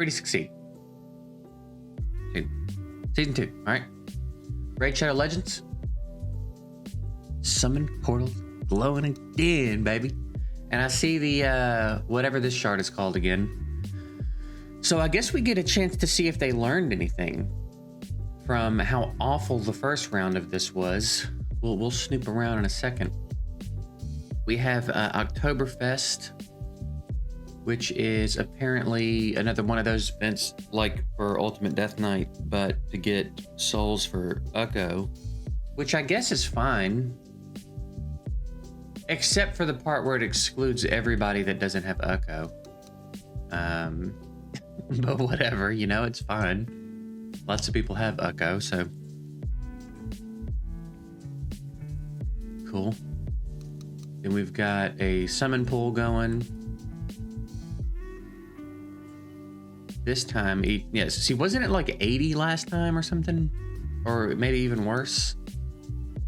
Free to succeed. Season 2. All right. Raid Shadow Legends. Summon portals glowing again, baby. And I see the whatever this shard is called again. So I guess we get a chance to see if they learned anything from how awful the first round of this was. We'll snoop around in a second. We have Oktoberfest, which is apparently another one of those events like for Ultimate Death Knight, but to get souls for Ukko, which I guess is fine. Except for the part where it excludes everybody that doesn't have Ukko. But whatever, you know, it's fine. Lots of people have Ukko, so. Cool. Then we've got a summon pool going. This time, yes, see, wasn't it like 80 last time or something? Or maybe even worse?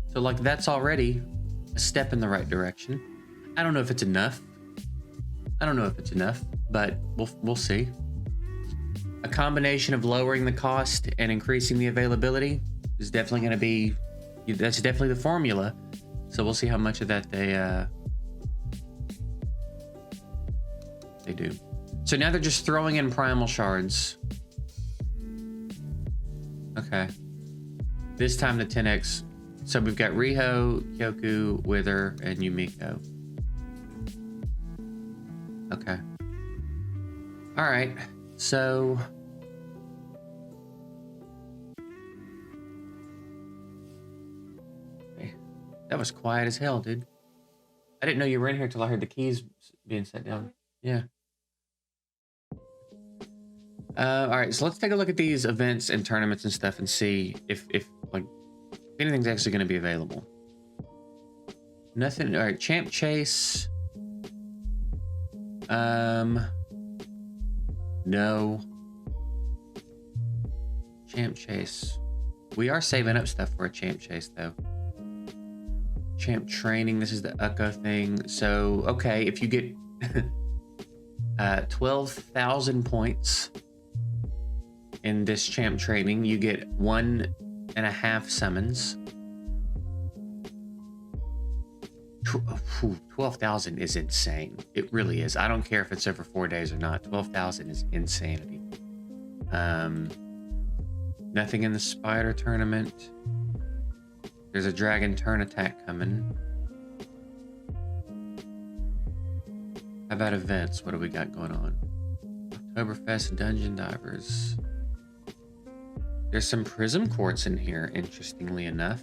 So like that's already a step in the right direction. I don't know if it's enough. But we'll see. A combination of lowering the cost and increasing the availability is definitely going to be, that's definitely the formula. So we'll see how much of that they do. So now they're just throwing in primal shards. Okay. This time the 10x. So we've got Riho, Kyoku, Wither, and Yumiko. Okay. All right. So okay. That was quiet as hell, dude. I didn't know you were in here till I heard the keys being set down. Yeah. All right, so let's take a look at these events and tournaments and stuff and see if like anything's actually going to be available. Nothing. All right, Champ Chase. No. Champ Chase. We are saving up stuff for a Champ Chase though. Champ Training. This is the Ukko thing. So okay, if you get 12,000 points in this Champ Training, you get 1.5 summons. 12,000 is insane. It really is. I don't care if it's over 4 days or not. 12,000 is insanity. Nothing in the Spider Tournament. There's a Dragon Turn attack coming. How about events? What do we got going on? Oktoberfest Dungeon Divers. There's some Prism Quartz in here, interestingly enough.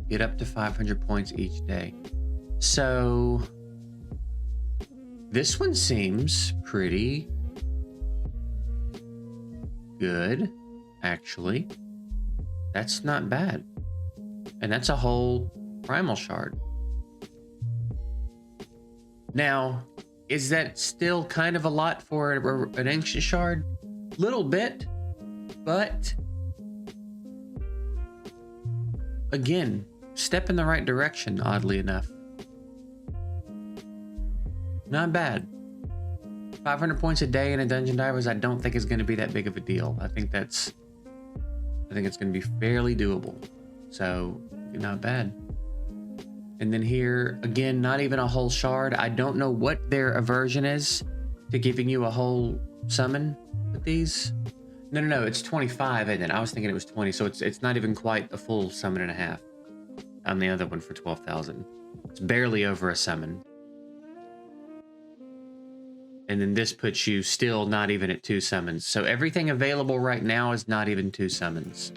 Get up to 500 points each day. So this one seems pretty good, actually. That's not bad. And that's a whole primal shard. Now, is that still kind of a lot for an ancient shard? Little bit, but again, step in the right direction, oddly enough. Not bad. 500 points a day in a Dungeon Divers, I don't think is going to be that big of a deal. I think it's going to be fairly doable. So, not bad. And then here, again, not even a whole shard. I don't know what their aversion is to giving you a whole summon with these. No, it's 25, and then I was thinking it was 20, so it's not even quite a full summon and a half on the other one for 12,000. It's barely over a summon. And then this puts you still not even at 2 summons. So everything available right now is not even 2 summons.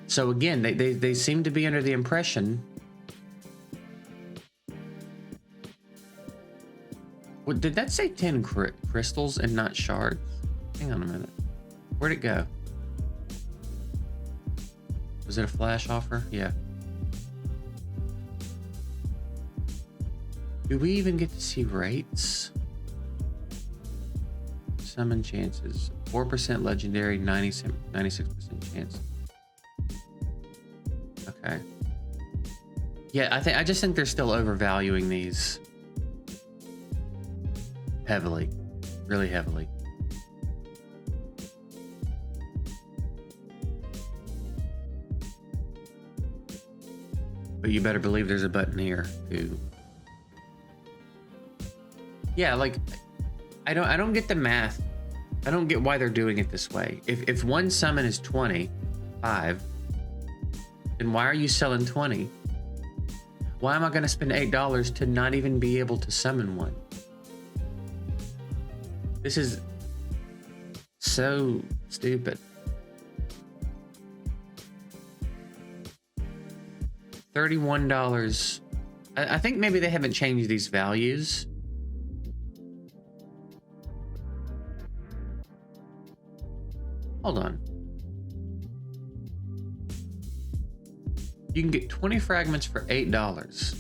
So again, they seem to be under the impression. What, did that say 10 crystals and not shards? Hang on a minute. Where'd it go? Was it a flash offer? Yeah. Do we even get to see rates? Summon chances. 4% legendary, 96% chance. Okay. Yeah, I just think they're still overvaluing these heavily, really heavily. But you better believe there's a button here too. Yeah, like I don't get the math. I don't get why they're doing it this way. If one summon is 25, then why are you selling 20? Why am I gonna spend $8 to not even be able to summon one? This is so stupid. $31. I think maybe they haven't changed these values. Hold on. You can get 20 fragments for $8.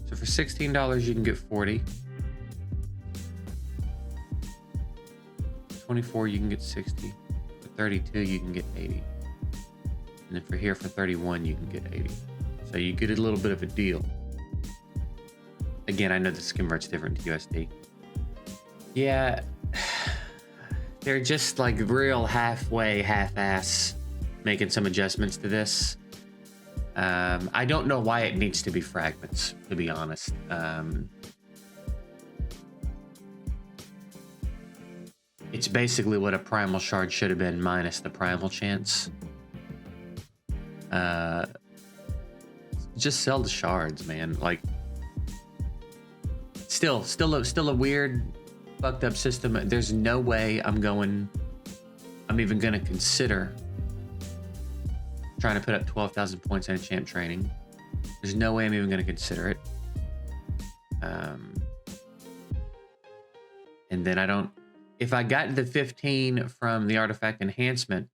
So for $16, you can get 40. 24, you can get 60. For 32, you can get 80. And then for here, for 31, you can get 80. So you get a little bit of a deal. Again, I know this converts different to USD. Yeah, they're just like real halfway, half-ass making some adjustments to this. I don't know why it needs to be fragments, to be honest. It's basically what a primal shard should have been minus the primal chance. Just sell the shards, man. Like, still a weird, fucked up system. There's no way I'm even gonna consider trying to put up 12,000 points in enchant training. There's no way I'm even gonna consider it. And then if I got the 15 from the artifact enhancement,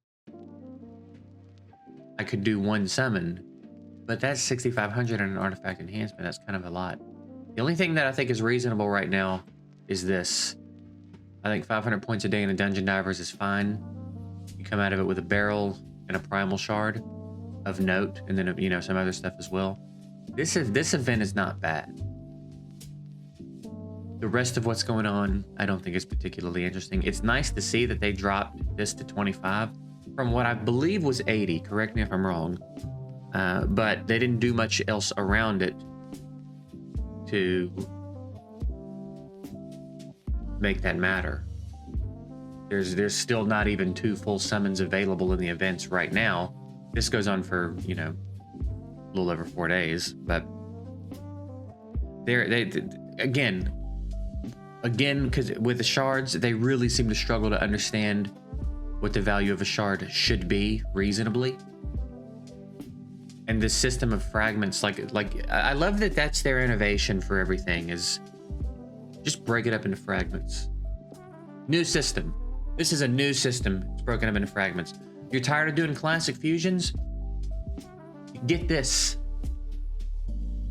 I could do one summon, but that's 6,500 in an artifact enhancement. That's kind of a lot. The only thing that I think is reasonable right now is this. I think 500 points a day in the Dungeon Divers is fine. You come out of it with a barrel and a primal shard of note, and then, you know, some other stuff as well. This event is not bad. The rest of what's going on, I don't think is particularly interesting. It's nice to see that they dropped this to 25 from what I believe was 80. Correct me if I'm wrong. But they didn't do much else around it to make that matter. There's still not even 2 full summons available in the events right now. This goes on for, you know, a little over 4 days, but they again, because with the shards, they really seem to struggle to understand what the value of a shard should be reasonably. And this system of fragments, like I love that that's their innovation for everything, is just break it up into fragments. New system. This is a new system. It's broken up into fragments. You're tired of doing classic fusions? Get this.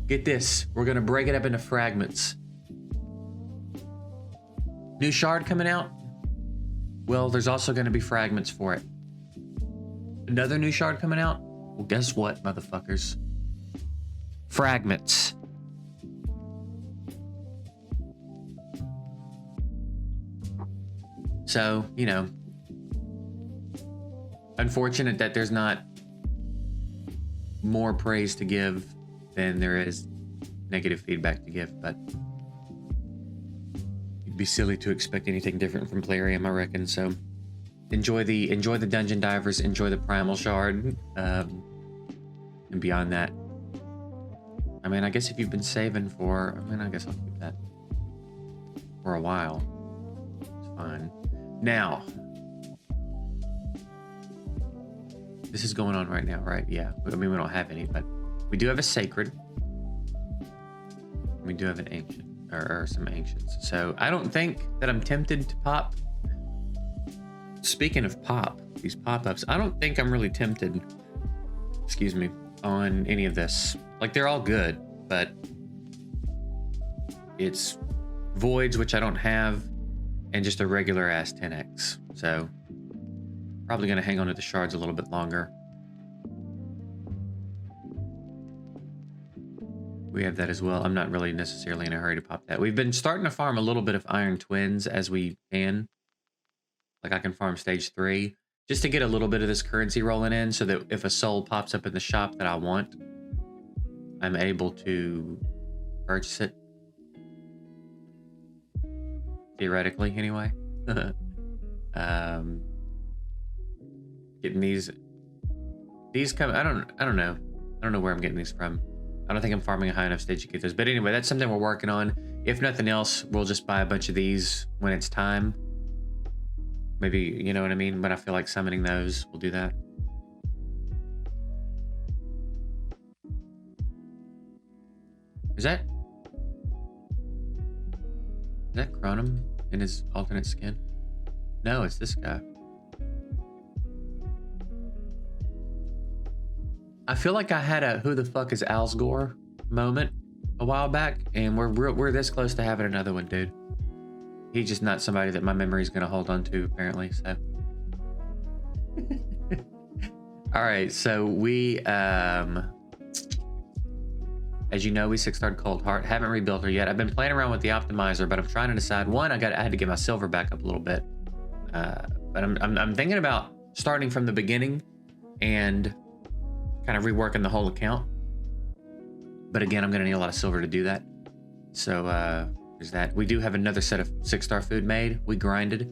Get this. We're gonna break it up into fragments. New shard coming out? Well, there's also gonna be fragments for it. Another new shard coming out? Well, guess what, motherfuckers? Fragments. So, you know, unfortunate that there's not more praise to give than there is negative feedback to give, but it'd be silly to expect anything different from Plarium, I reckon. So enjoy the Dungeon Divers, enjoy the Primal Shard, and beyond that, I mean, I guess if you've been saving for, I guess I'll keep that for a while. It's fine. Now, this is going on right now, right? Yeah. I mean, we don't have any, but we do have a Sacred. We do have an Ancient, or some Ancients. So I don't think that I'm tempted to pop. Speaking of pop, these pop-ups, I don't think I'm really tempted, excuse me, on any of this. Like, they're all good, but it's Voids, which I don't have, and just a regular ass 10x. So Probably going to hang on to the shards a little bit longer. We have that as well. I'm not really necessarily in a hurry to pop that. We've been starting to farm a little bit of iron twins as we can. Like I can farm stage 3 just to get a little bit of this currency rolling in so that if a soul pops up in the shop that I want, I'm able to purchase it. Theoretically, anyway. Getting these come. I don't know. I don't know where I'm getting these from. I don't think I'm farming a high enough stage to get those. But anyway, that's something we're working on. If nothing else, we'll just buy a bunch of these when it's time. Maybe, you know what I mean? When I feel like summoning those, we'll do that. Is that Chronum in his alternate skin? No, it's this guy. I feel like I had a who the fuck is Alsgore moment a while back, and we're this close to having another one, dude. He's just not somebody that my memory's gonna hold on to, apparently, so. All right, so we, as you know, we 6-starred Cold Heart. Haven't rebuilt her yet. I've been playing around with the optimizer, but I'm trying to decide. One, I had to get my silver back up a little bit. But I'm thinking about starting from the beginning and kind of reworking the whole account. But again, I'm gonna need a lot of silver to do that. So there's that. We do have another set of 6-star food made. We grinded.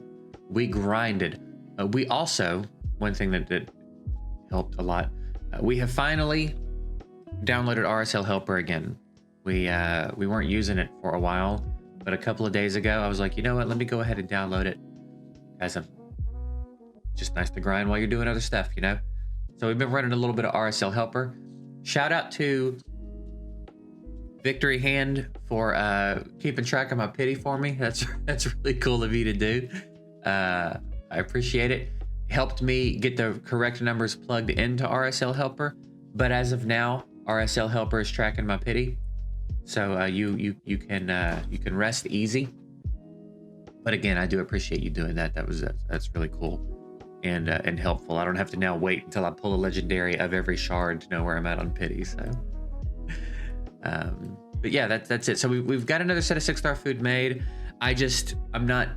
We also, one thing that helped a lot, we have finally downloaded RSL Helper again. We weren't using it for a while, but a couple of days ago, I was like, you know what? Let me go ahead and download it. As just nice to grind while you're doing other stuff, you know? So we've been running a little bit of RSL Helper. Shout out to Victory Hand for keeping track of my pity for me. That's really cool of you to do. I appreciate it. Helped me get the correct numbers plugged into RSL Helper. But as of now, RSL Helper is tracking my pity. So you can rest easy. But again, I do appreciate you doing that. That's really cool and helpful. I don't have to now wait until I pull a legendary of every shard to know where I'm at on pity. So, but yeah, that's it. So we've got another set of 6-star food made. I'm not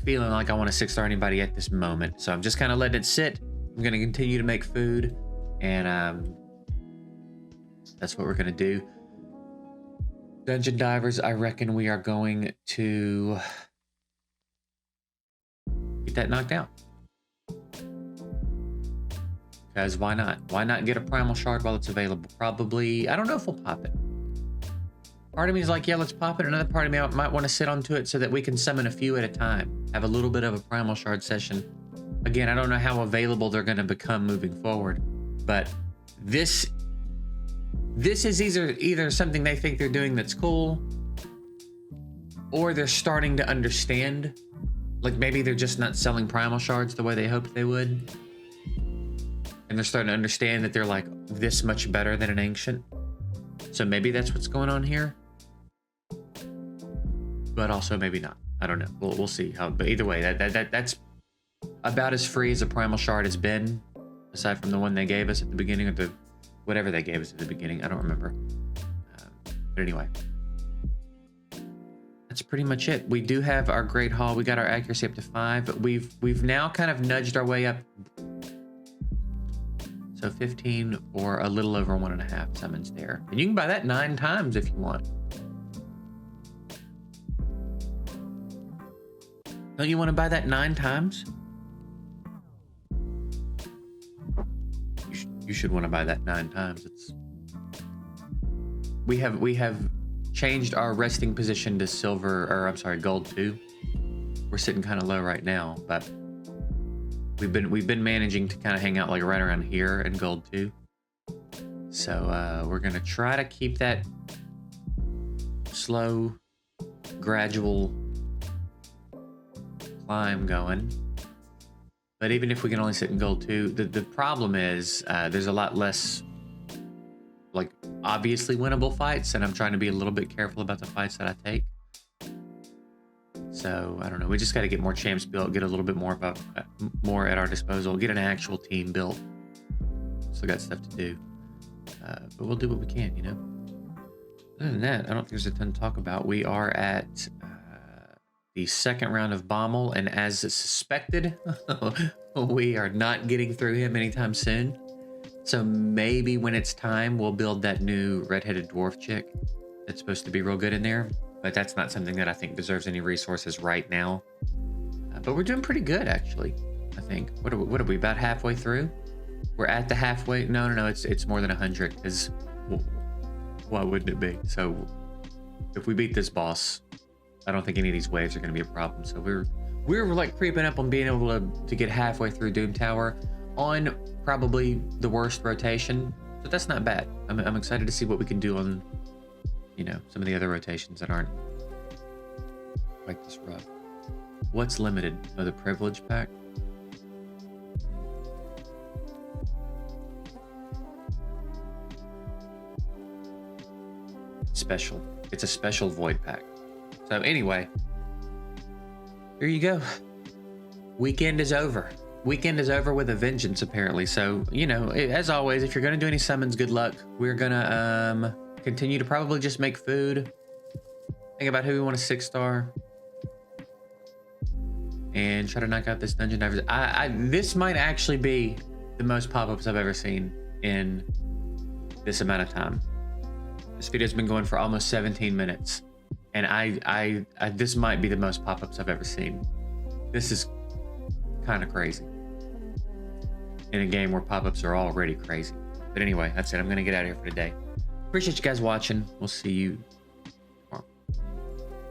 feeling like I want to 6-star anybody at this moment. So I'm just kind of letting it sit. I'm going to continue to make food, and that's what we're going to do. Dungeon Divers, I reckon we are going to get that knocked out. Because why not? Why not get a primal shard while it's available? Probably, I don't know if we'll pop it. Part of me is like, yeah, let's pop it. Another part of me might want to sit onto it so that we can summon a few at a time. Have a little bit of a primal shard session. Again, I don't know how available they're going to become moving forward, but this is either something they think they're doing that's cool, or they're starting to understand. Like maybe they're just not selling primal shards the way they hoped they would, and they're starting to understand that they're like this much better than an ancient. So maybe that's what's going on here, but also maybe not. I don't know. We'll see how. But either way, that's about as free as a primal shard has been, aside from the one they gave us at the beginning, or whatever they gave us at the beginning. I don't remember. But anyway, that's pretty much it. We do have our Great Hall. We got our accuracy up to 5, but we've now kind of nudged our way up. So 15 or a little over 1.5 summons there. And you can buy that 9 times if you want. Don't you want to buy that 9 times? You should want to buy that 9 times. We have changed our resting position to silver, or I'm sorry, gold 2. We're sitting kind of low right now, but we've been managing to kind of hang out like right around here in gold 2. So we're gonna try to keep that slow, gradual climb going. But even if we can only sit in gold 2, the problem is there's a lot less like obviously winnable fights, and I'm trying to be a little bit careful about the fights that I take. So I don't know. We just got to get more champs built, get a little bit more of more at our disposal, get an actual team built. Still got stuff to do, but we'll do what we can, you know. Other than that, I don't think there's a ton to talk about. We are at the second round of Bommel, and as suspected, we are not getting through him anytime soon. So maybe when it's time, we'll build that new redheaded dwarf chick that's supposed to be real good in there. But that's not something that I think deserves any resources right now. But we're doing pretty good, actually, I think. What are we, about halfway through? We're at the halfway. No, it's more than 100, because why wouldn't it be? So if we beat this boss, I don't think any of these waves are going to be a problem. So we're like creeping up on being able to get halfway through Doom Tower on probably the worst rotation. So that's not bad. I'm excited to see what we can do on, you know, some of the other rotations that aren't quite this rough. What's limited? Oh, the privilege pack. Special. It's a special void pack. So anyway, here you go. Weekend is over. Weekend is over with a vengeance, apparently. So, you know, as always, if you're going to do any summons, good luck. We're going to continue to probably just make food. Think about who we want a 6-star. And try to knock out this dungeon divers. This might actually be the most pop-ups I've ever seen in this amount of time. This video's been going for almost 17 minutes. And I this might be the most pop-ups I've ever seen. This is kind of crazy. In a game where pop-ups are already crazy. But anyway, that's it. I'm going to get out of here for today. Appreciate you guys watching. We'll see you